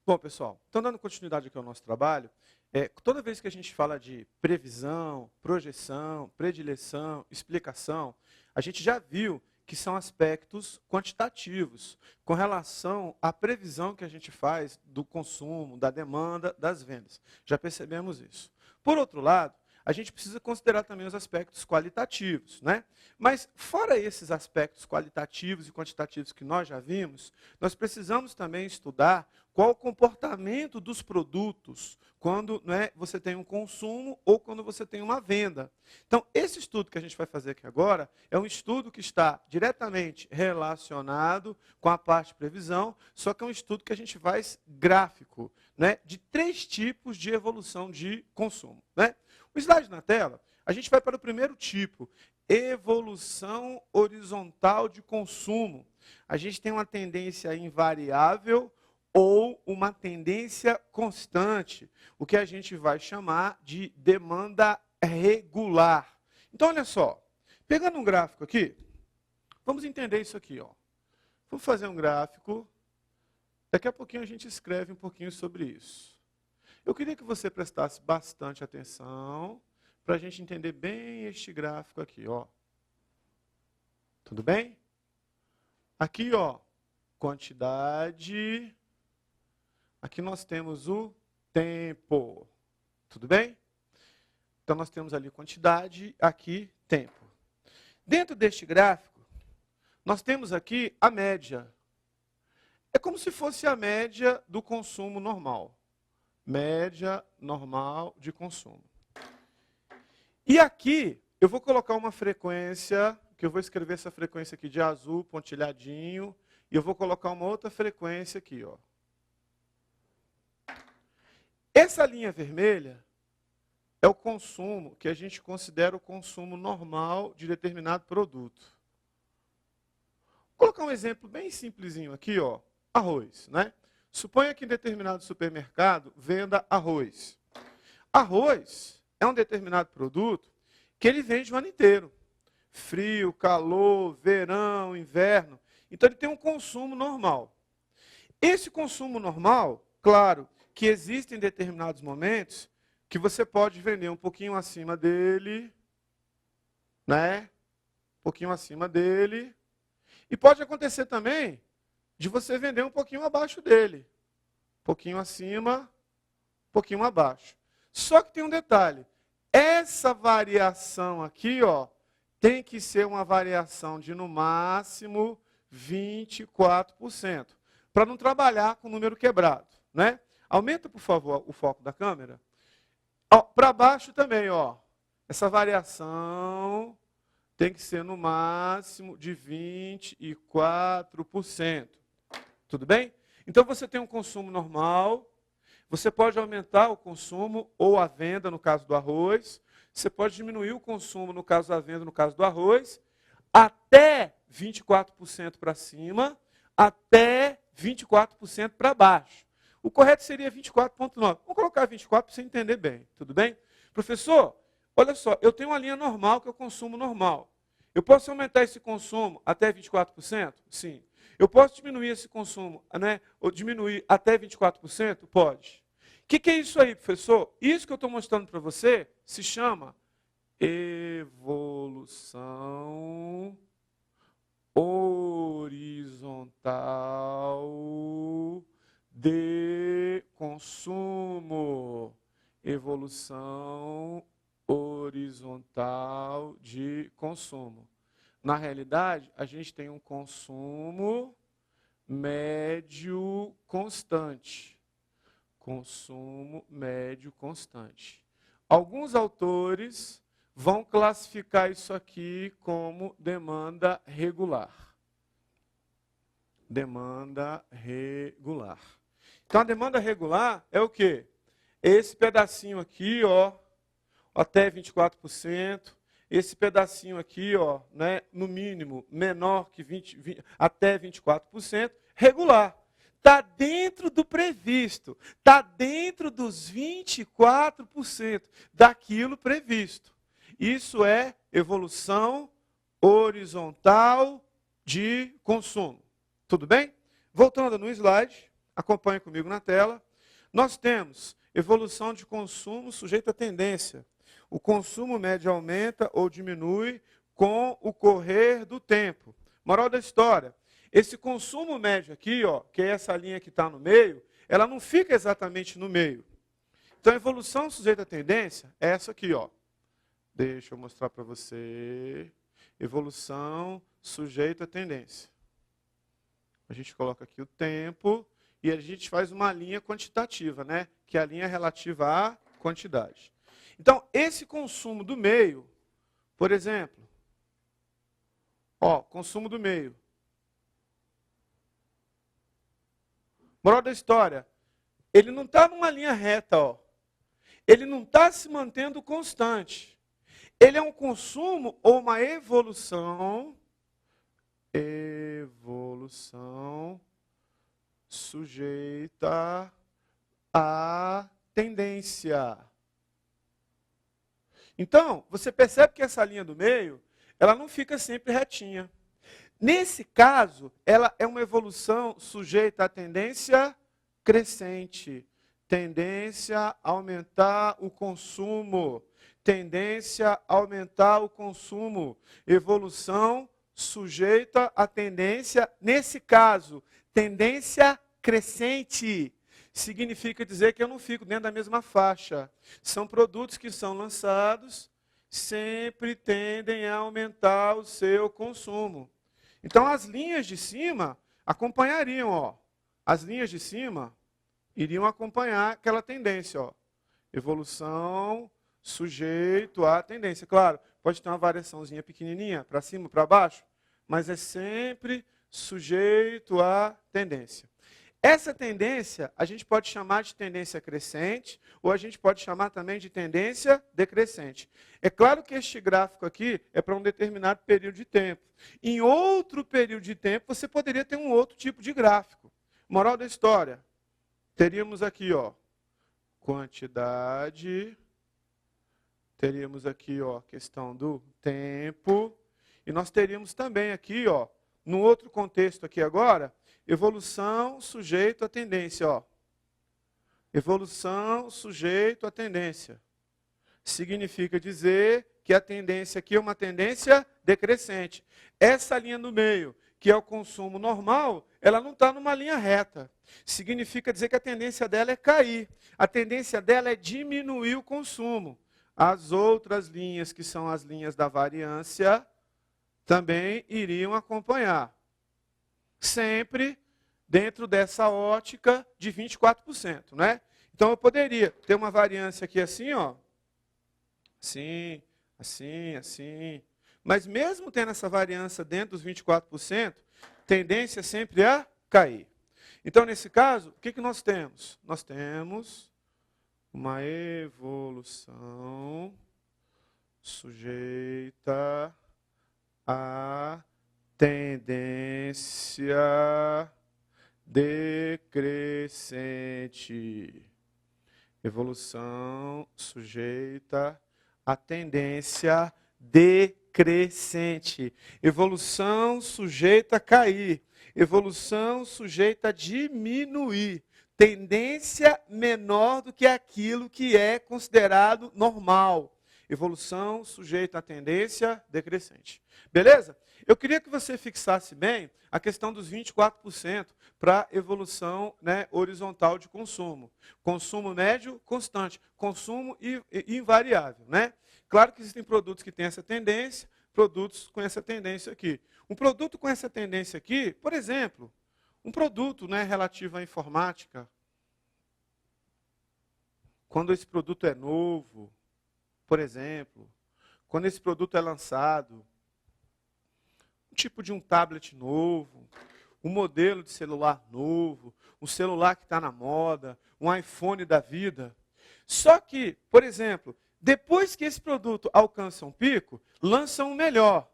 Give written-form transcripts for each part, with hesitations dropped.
Bom, pessoal, então dando continuidade aqui ao nosso trabalho, toda vez que a gente fala de previsão, projeção, predileção, explicação, a gente já viu que são aspectos quantitativos com relação à previsão que a gente faz do consumo, da demanda, das vendas. Já percebemos isso. Por outro lado, a gente precisa considerar também os aspectos qualitativos, né? Mas, fora esses aspectos qualitativos e quantitativos que nós já vimos, nós precisamos também estudar qual o comportamento dos produtos quando você tem um consumo ou quando você tem uma venda. Então, esse estudo que a gente vai fazer aqui agora é um estudo que está diretamente relacionado com a parte de previsão, só que é um estudo que a gente faz gráfico, né, de 3 tipos de evolução de consumo, né? O slide na tela, a gente vai para o primeiro tipo, evolução horizontal de consumo. A gente tem uma tendência invariável ou uma tendência constante, o que a gente vai chamar de demanda regular. Então, olha só, pegando um gráfico aqui, vamos entender isso aqui. Vamos fazer um gráfico, daqui a pouquinho a gente escreve um pouquinho sobre isso. Eu queria que você prestasse bastante atenção para a gente entender bem este gráfico aqui. Tudo bem? Aqui, quantidade. Aqui nós temos o tempo. Tudo bem? Então, nós temos ali quantidade, aqui tempo. Dentro deste gráfico, nós temos aqui a média. É como se fosse a média do consumo normal. Média normal de consumo. E aqui, eu vou colocar uma frequência, que eu vou escrever essa frequência aqui de azul, pontilhadinho, e eu vou colocar uma outra frequência aqui, Essa linha vermelha é o consumo que a gente considera o consumo normal de determinado produto. Vou colocar um exemplo bem simplesinho aqui, arroz, né? Suponha que em determinado supermercado venda arroz. Arroz é um determinado produto que ele vende o ano inteiro. Frio, calor, verão, inverno. Então ele tem um consumo normal. Esse consumo normal, claro, que existem determinados momentos que você pode vender um pouquinho acima dele, né? Um pouquinho acima dele. E pode acontecer também de você vender um pouquinho abaixo dele. Um pouquinho acima, um pouquinho abaixo. Só que tem um detalhe. Essa variação aqui, tem que ser uma variação de, no máximo, 24%. Para não trabalhar com número quebrado, né? Aumenta, por favor, o foco da câmera. Para baixo também, essa variação tem que ser no máximo de 24%. Tudo bem? Então, você tem um consumo normal, você pode aumentar o consumo ou a venda, no caso do arroz, você pode diminuir o consumo, no caso da venda, no caso do arroz, até 24% para cima, até 24% para baixo. O correto seria 24,9. Vamos colocar 24 para você entender bem, tudo bem? Professor, olha só, eu tenho uma linha normal que é o consumo normal. Eu posso aumentar esse consumo até 24%? Sim. Eu posso diminuir esse consumo, né? Ou diminuir até 24%? Pode. O que é isso aí, professor? Isso que eu estou mostrando para você se chama evolução horizontal de consumo. Evolução horizontal de consumo. Na realidade, a gente tem um consumo médio constante. Consumo médio constante. Alguns autores vão classificar isso aqui como demanda regular. Demanda regular. Então, a demanda regular é o quê? Esse pedacinho aqui, até 24%. Esse pedacinho aqui, né, no mínimo, menor que até 24%, regular. Está dentro do previsto. Está dentro dos 24% daquilo previsto. Isso é evolução horizontal de consumo. Tudo bem? Voltando no slide. Acompanhe comigo na tela. Nós temos evolução de consumo sujeita à tendência. O consumo médio aumenta ou diminui com o correr do tempo. Moral da história, esse consumo médio aqui, ó, que é essa linha que está no meio, ela não fica exatamente no meio. Então, a evolução sujeita à tendência é essa aqui, ó. Deixa eu mostrar para você. Evolução sujeita à tendência. A gente coloca aqui o tempo e a gente faz uma linha quantitativa, né? Que é a linha relativa à quantidade. Então, esse consumo do meio, por exemplo, ó, consumo do meio. Moral da história, ele não está numa linha reta, ó. Ele não está se mantendo constante. Ele é um consumo ou uma evolução sujeita à tendência. Então, você percebe que essa linha do meio, ela não fica sempre retinha. Nesse caso, ela é uma evolução sujeita à tendência crescente. Tendência a aumentar o consumo. Tendência a aumentar o consumo. Evolução sujeita à tendência, nesse caso, tendência crescente. Significa dizer que eu não fico dentro da mesma faixa. São produtos que são lançados, sempre tendem a aumentar o seu consumo. Então, as linhas de cima acompanhariam, ó. As linhas de cima iriam acompanhar aquela tendência, ó. Evolução sujeito à tendência. Claro, pode ter uma variaçãozinha pequenininha, para cima, para baixo, mas é sempre sujeito à tendência. Essa tendência, a gente pode chamar de tendência crescente, ou a gente pode chamar também de tendência decrescente. É claro que este gráfico aqui é para um determinado período de tempo. Em outro período de tempo, você poderia ter um outro tipo de gráfico. Moral da história, teríamos aqui, ó, quantidade, teríamos aqui, ó, questão do tempo, e nós teríamos também aqui, ó, no outro contexto aqui agora, evolução sujeito à tendência, ó. Evolução sujeito à tendência. Significa dizer que a tendência aqui é uma tendência decrescente. Essa linha no meio, que é o consumo normal, ela não está numa linha reta. Significa dizer que a tendência dela é cair. A tendência dela é diminuir o consumo. As outras linhas, que são as linhas da variância, também iriam acompanhar. Sempre dentro dessa ótica de 24%, né? Então, eu poderia ter uma variância aqui assim, ó. Assim, assim, assim. Mas mesmo tendo essa variância dentro dos 24%, tendência sempre a cair. Então, nesse caso, o que nós temos? Nós temos uma evolução sujeita a tendência decrescente. Evolução sujeita a tendência decrescente. Evolução sujeita a cair. Evolução sujeita a diminuir. Tendência menor do que aquilo que é considerado normal. Evolução sujeita à tendência decrescente. Beleza? Eu queria que você fixasse bem a questão dos 24% para evolução, né, horizontal de consumo. Consumo médio constante, consumo invariável, né? Claro que existem produtos que têm essa tendência, produtos com essa tendência aqui. Um produto com essa tendência aqui, por exemplo, um produto, né, relativo à informática, quando esse produto é novo, por exemplo, quando esse produto é lançado, um tipo de um tablet novo, um modelo de celular novo, um celular que está na moda, um iPhone da vida. Só que, por exemplo, depois que esse produto alcança um pico, lança um melhor.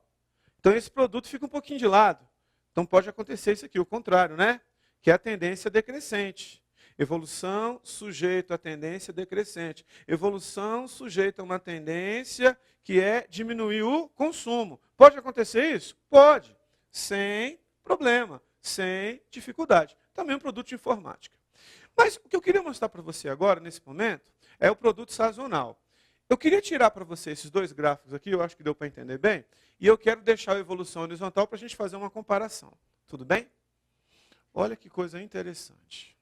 Então esse produto fica um pouquinho de lado. Então pode acontecer isso aqui, o contrário, né? Que é a tendência decrescente. Evolução sujeito à tendência decrescente. Evolução sujeita a uma tendência que é diminuir o consumo. Pode acontecer isso? Pode. Sem problema, sem dificuldade. também um produto de informática. Mas o que eu queria mostrar para você agora, nesse momento, é o produto sazonal. Eu queria tirar para você esses dois gráficos aqui, eu acho que deu para entender bem, e eu quero deixar a evolução horizontal para a gente fazer uma comparação. Tudo bem? Olha que coisa interessante.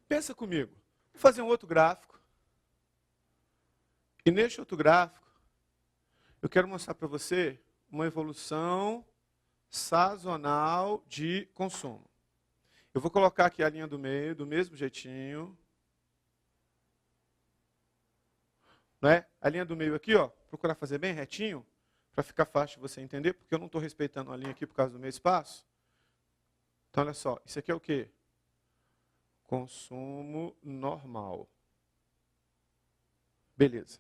Pensa comigo. Vou fazer um outro gráfico. E neste outro gráfico, eu quero mostrar para você uma evolução sazonal de consumo. Eu vou colocar aqui a linha do meio, do mesmo jeitinho. Né? A linha do meio aqui, ó, procurar fazer bem retinho, para ficar fácil de você entender, porque eu não estou respeitando a linha aqui por causa do meu espaço. Então, olha só, isso aqui é o quê? Consumo normal. Beleza.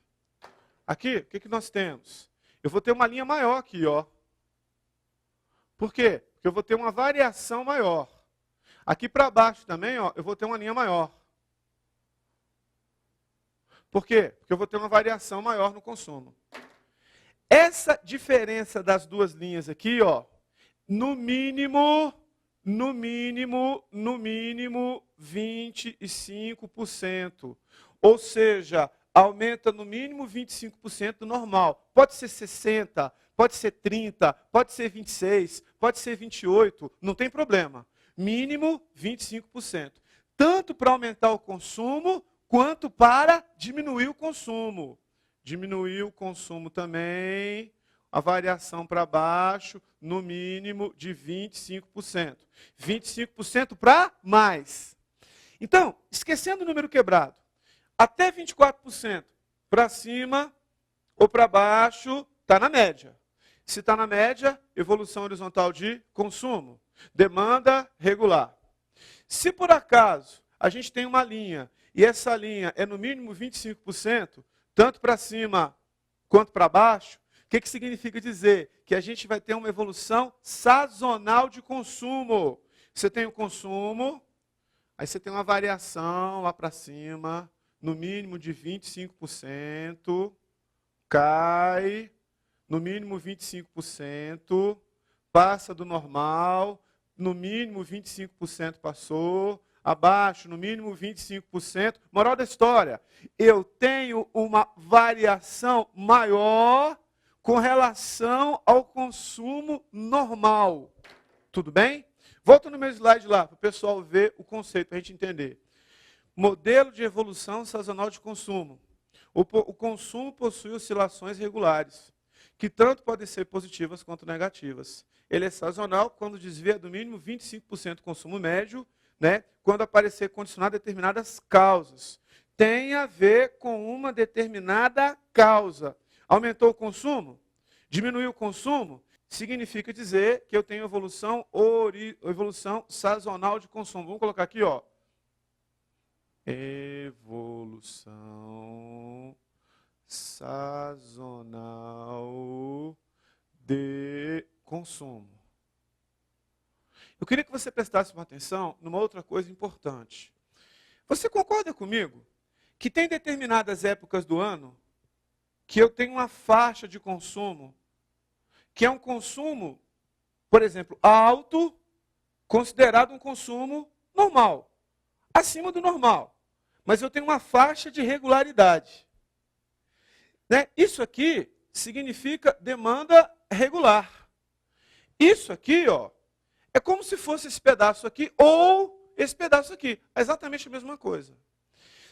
Aqui, o que nós temos? Eu vou ter uma linha maior aqui, ó. Por quê? Porque eu vou ter uma variação maior. Aqui para baixo também, ó, eu vou ter uma linha maior. Por quê? Porque eu vou ter uma variação maior no consumo. Essa diferença das duas linhas aqui, ó, no mínimo 25%. Ou seja, aumenta no mínimo 25% do normal. Pode ser 60%, pode ser 30%, pode ser 26%, pode ser 28%, não tem problema. Mínimo 25%. Tanto para aumentar o consumo, quanto para diminuir o consumo. Diminuir o consumo também, a variação para baixo, no mínimo de 25%. 25% para mais. Então, esquecendo o número quebrado, até 24% para cima ou para baixo, está na média. Se está na média, evolução horizontal de consumo. Demanda regular. Se por acaso a gente tem uma linha, e essa linha é no mínimo 25%, tanto para cima quanto para baixo, o que significa dizer? Que a gente vai ter uma evolução sazonal de consumo. Você tem o consumo, aí você tem uma variação lá para cima, no mínimo de 25%, cai, no mínimo 25%, passa do normal, no mínimo 25% passou, abaixo, no mínimo 25%. Moral da história, eu tenho uma variação maior com relação ao consumo normal. Tudo bem? Volta no meu slide lá, para o pessoal ver o conceito, para a gente entender. Modelo de evolução sazonal de consumo. O consumo possui oscilações regulares, que tanto podem ser positivas quanto negativas. Ele é sazonal quando desvia do mínimo 25% do consumo médio, né, quando aparecer condicionado a determinadas causas. Tem a ver com uma determinada causa. Aumentou o consumo? Diminuiu o consumo? Significa dizer que eu tenho evolução sazonal de consumo. Vamos colocar aqui, ó. Evolução sazonal de consumo. Eu queria que você prestasse uma atenção numa outra coisa importante. Você concorda comigo que tem determinadas épocas do ano que eu tenho uma faixa de consumo, que é um consumo, por exemplo, alto, considerado um consumo normal, acima do normal. Mas eu tenho uma faixa de regularidade. Né? Isso aqui significa demanda regular. Isso aqui, ó, é como se fosse esse pedaço aqui ou esse pedaço aqui. É exatamente a mesma coisa.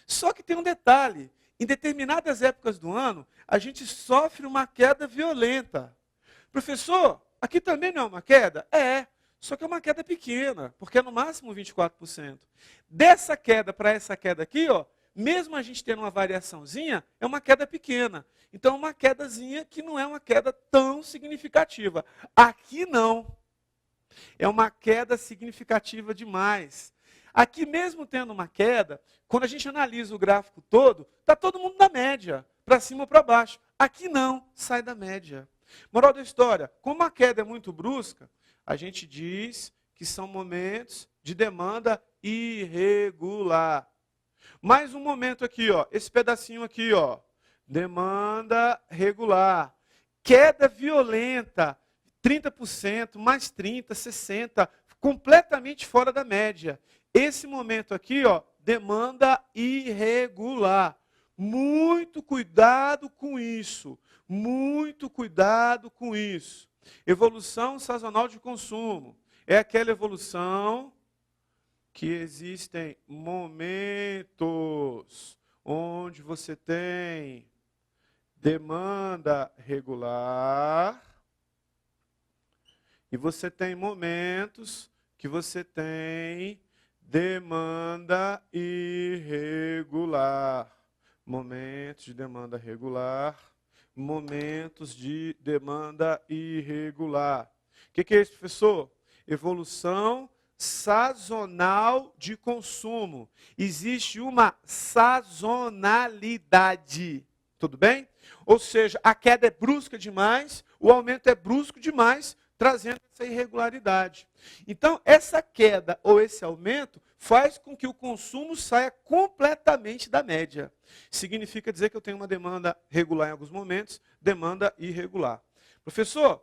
Só que tem um detalhe. Em determinadas épocas do ano, a gente sofre uma queda violenta. Professor, aqui também não é uma queda? É, só que é uma queda pequena, porque é no máximo 24%. Dessa queda para essa queda aqui, ó, mesmo a gente tendo uma variaçãozinha, é uma queda pequena. Então, é uma quedazinha que não é uma queda tão significativa. Aqui não. É uma queda significativa demais. Aqui mesmo tendo uma queda, quando a gente analisa o gráfico todo, está todo mundo na média, para cima ou para baixo. Aqui não, sai da média. Moral da história, como a queda é muito brusca, a gente diz que são momentos de demanda irregular. Mais um momento aqui, ó, esse pedacinho aqui, ó, demanda regular. Queda violenta, 30%, mais 30%, 60%, completamente fora da média. Esse momento aqui, ó, demanda irregular. Muito cuidado com isso. Muito cuidado com isso. Evolução sazonal de consumo. É aquela evolução que existem momentos onde você tem demanda regular e você tem momentos que você tem demanda irregular. Momentos de demanda regular, momentos de demanda irregular. O que é isso, professor? Evolução sazonal de consumo. Existe uma sazonalidade. Tudo bem? Ou seja, a queda é brusca demais, o aumento é brusco demais, trazendo essa irregularidade. Então, essa queda ou esse aumento faz com que o consumo saia completamente da média. Significa dizer que eu tenho uma demanda regular em alguns momentos, demanda irregular. Professor,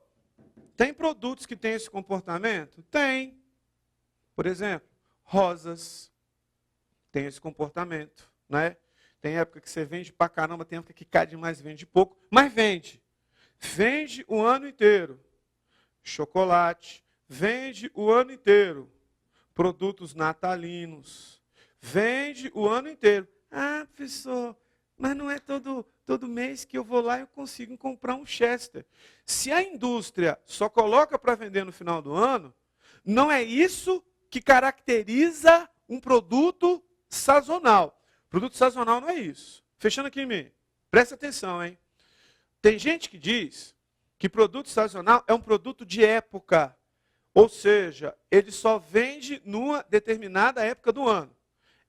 tem produtos que têm esse comportamento? Tem. Por exemplo, rosas tem esse comportamento, né? Tem época que você vende pra caramba, tem época que cai demais e vende pouco, mas vende. Vende o ano inteiro. Chocolate, vende o ano inteiro. Produtos natalinos, vende o ano inteiro. Ah, professor, mas não é todo mês que eu vou lá e eu consigo comprar um Chester. Se a indústria só coloca para vender no final do ano, não é isso que caracteriza um produto sazonal. Produto sazonal não é isso. Fechando aqui em mim, presta atenção, hein? Tem gente que diz que produto sazonal é um produto de época. Ou seja, ele só vende numa determinada época do ano.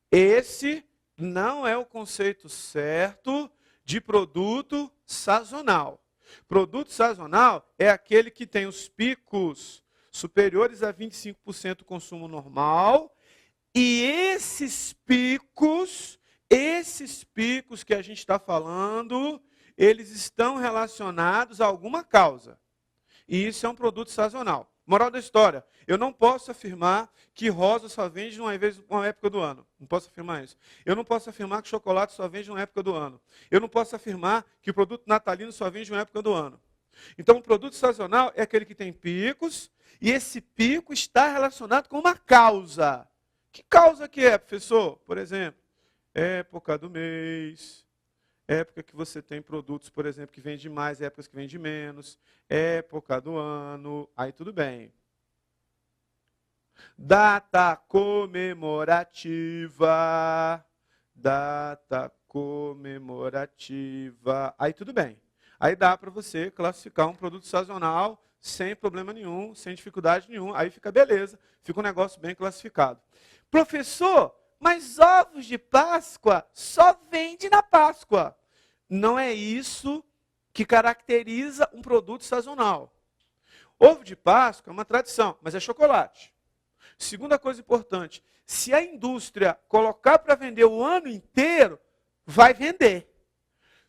Esse não é o conceito certo de produto sazonal. Produto sazonal é aquele que tem os picos superiores a 25% do consumo normal, e esses picos que a gente está falando, eles estão relacionados a alguma causa. E isso é um produto sazonal. Moral da história, eu não posso afirmar que rosa só vende uma época do ano. Não posso afirmar isso. Eu não posso afirmar que chocolate só vende uma época do ano. Eu não posso afirmar que o produto natalino só vende uma época do ano. Então, o produto sazonal é aquele que tem picos, e esse pico está relacionado com uma causa. Que causa que é, professor? Por exemplo, época do mês, época que você tem produtos, por exemplo, que vendem mais, épocas que vendem menos, época do ano, aí tudo bem. Data comemorativa, aí tudo bem. Aí dá para você classificar um produto sazonal sem problema nenhum, sem dificuldade nenhuma, aí fica beleza, fica um negócio bem classificado. Professor, mas ovos de Páscoa só vende na Páscoa. Não é isso que caracteriza um produto sazonal. Ovo de Páscoa é uma tradição, mas é chocolate. Segunda coisa importante, se a indústria colocar para vender o ano inteiro, vai vender.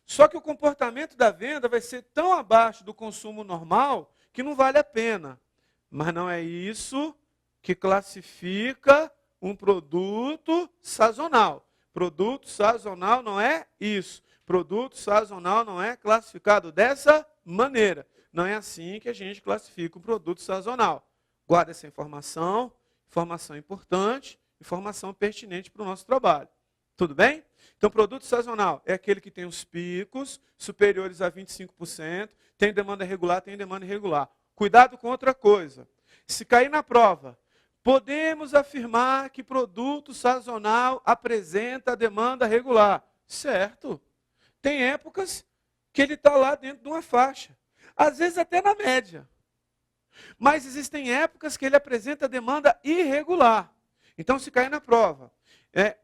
Só que o comportamento da venda vai ser tão abaixo do consumo normal que não vale a pena. Mas não é isso que classifica um produto sazonal. Produto sazonal não é isso. Produto sazonal não é classificado dessa maneira. Não é assim que a gente classifica um produto sazonal. Guarda essa informação, informação importante, informação pertinente para o nosso trabalho. Tudo bem? Então, produto sazonal é aquele que tem os picos superiores a 25%, tem demanda regular, tem demanda irregular. Cuidado com outra coisa. Se cair na prova, podemos afirmar que produto sazonal apresenta demanda regular. Certo. Tem épocas que ele está lá dentro de uma faixa. Às vezes até na média. Mas existem épocas que ele apresenta demanda irregular. Então, se cair na prova,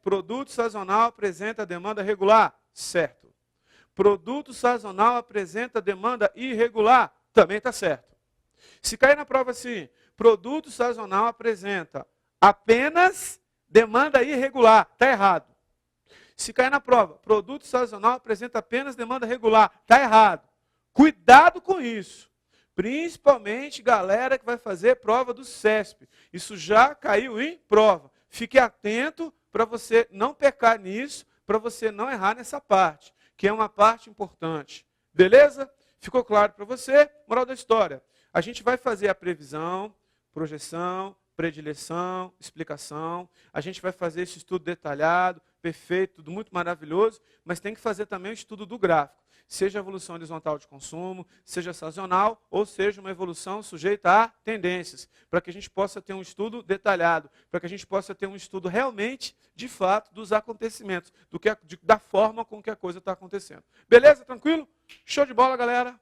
produto sazonal apresenta demanda regular? Certo. Produto sazonal apresenta demanda irregular? Também está certo. Se cair na prova assim, produto sazonal apresenta apenas demanda irregular? Está errado. Se cair na prova, produto sazonal apresenta apenas demanda regular. Está errado. Cuidado com isso. Principalmente galera que vai fazer prova do CESP. Isso já caiu em prova. Fique atento para você não pecar nisso, para você não errar nessa parte, que é uma parte importante. Beleza? Ficou claro para você? Moral da história. A gente vai fazer a previsão, projeção, predileção, explicação. A gente vai fazer esse estudo detalhado, perfeito, tudo muito maravilhoso, mas tem que fazer também o estudo do gráfico. Seja evolução horizontal de consumo, seja sazonal, ou seja uma evolução sujeita a tendências, para que a gente possa ter um estudo detalhado, para que a gente possa ter um estudo realmente, de fato, dos acontecimentos, da forma com que a coisa está acontecendo. Beleza? Tranquilo? Show de bola, galera!